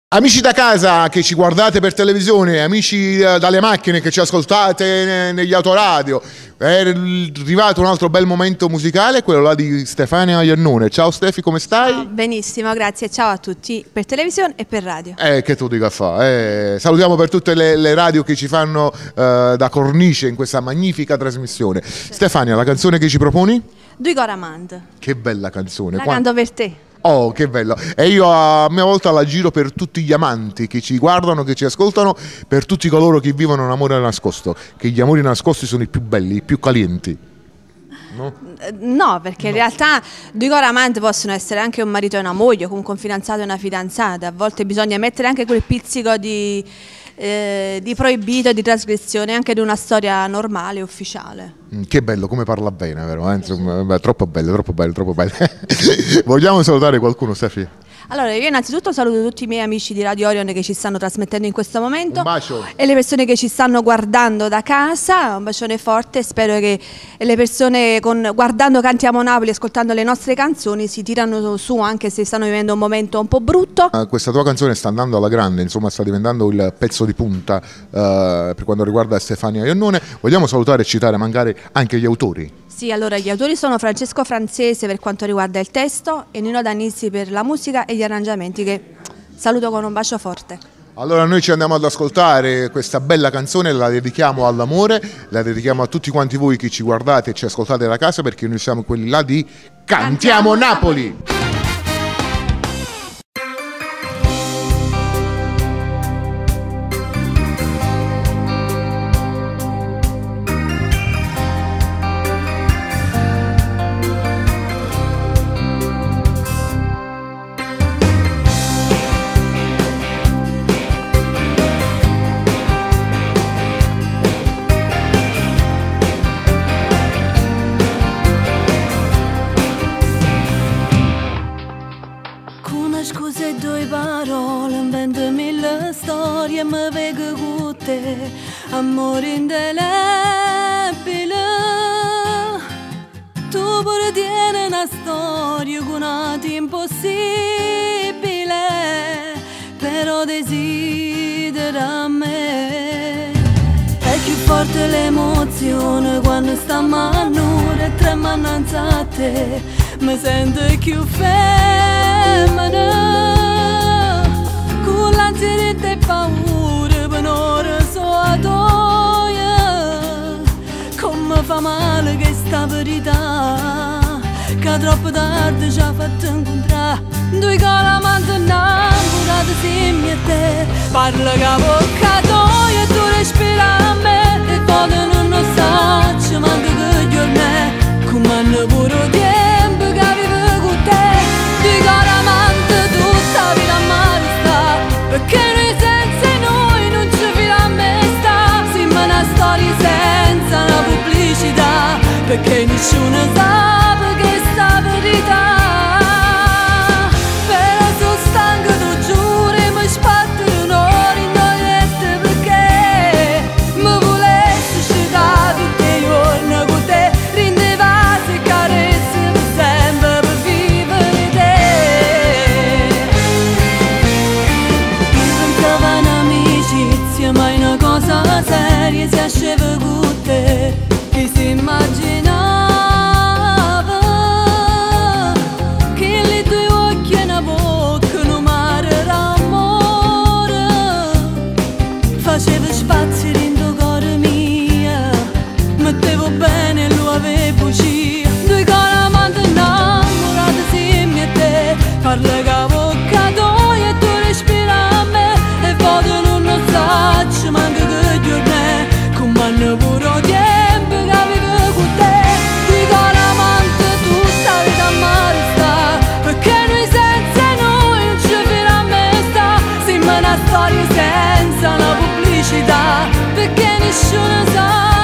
Amici da casa che ci guardate per televisione, amici dalle macchine che ci ascoltate negli autoradio, è arrivato un altro bel momento musicale, quello là di Stefania Iannone. Ciao Stefi, come stai? Ciao, benissimo, grazie, ciao a tutti per televisione e per radio. Che tu dica fa? Salutiamo per tutte le radio che ci fanno da cornice in questa magnifica trasmissione. Sì. Stefania, la canzone che ci proponi? Dui Goramand. Che bella canzone. La canto per te. Oh, che bello! E io a mia volta la giro per tutti gli amanti che ci guardano, che ci ascoltano, per tutti coloro che vivono un amore nascosto, che gli amori nascosti sono i più belli, i più calienti. No? No, perché in realtà due Goramand possono essere anche un marito e una moglie, comunque un fidanzato e una fidanzata. A volte bisogna mettere anche quel pizzico di proibito, di trasgressione, anche di una storia normale, ufficiale. Che bello, come parla bene, vero? Insomma, troppo bello, troppo bello, troppo bello. Vogliamo salutare qualcuno, Stefi? Allora, io innanzitutto saluto tutti i miei amici di Radio Orion che ci stanno trasmettendo in questo momento. Un bacio. E le persone che ci stanno guardando da casa, un bacione forte. Spero che le persone guardando Cantiamo Napoli, ascoltando le nostre canzoni, si tirano su anche se stanno vivendo un momento un po' brutto. Questa tua canzone sta andando alla grande, insomma sta diventando il pezzo di punta per quanto riguarda Stefania Iannone. Vogliamo salutare e citare magari anche gli autori? Sì, allora gli autori sono Francesco Francese per quanto riguarda il testo e Nino Danissi per la musica e gli arrangiamenti, che saluto con un bacio forte. Allora noi ci andiamo ad ascoltare questa bella canzone, la dedichiamo all'amore, la dedichiamo a tutti quanti voi che ci guardate e ci ascoltate da casa, perché noi siamo quelli là di Cantiamo Napoli! Scuse due parole, invento mille storie, mi vengo con te, amore indelebile. Tu pure tieni una storia con un impossibile, però desidera a me. È più forte l'emozione quando stiamo a nulla e tremo innanzi a te, mi sento più con l'ansietta e paura per un'ora soia. Come fa male che sta verità, che troppo tardi ci ha fatto incontrare. Due Goramand innamorati insieme a te, parla che bocca tua e tu respira a me, e poi non lo so, manca che giorno è, come hanno pure tempo che vive con te. Due Goramand tutta vita a mare sta, perché noi senza noi non ci fila me sta. Siamo una storia senza una pubblicità, perché nessuno sa che sta verità. Però sono stanco, tu giuri, mi spatto un'ora in toilette, perché mi volessi uscire tutti i giorni con te, rindeva se carezze per sempre per vivere te. Io pensavo un'amicizia, ma è una cosa seria, si asceva con te, chi si immaginava che le tue occhi e una bocca non m'arrerà amore, faceva spazio dentro cuore mia, mettevo bene e lo avevo bugia. Due Goramand innamorati insieme a te, parla che bocca tua e tu respira a me, e poi non lo so, manca che giorno è, come hanno pure tempo che vive con te. Due Goramand tutta vita a mare sta, perché noi senza noi non ci fila me sta. Siamo una storia senza una pubblicità, perché nessuno sa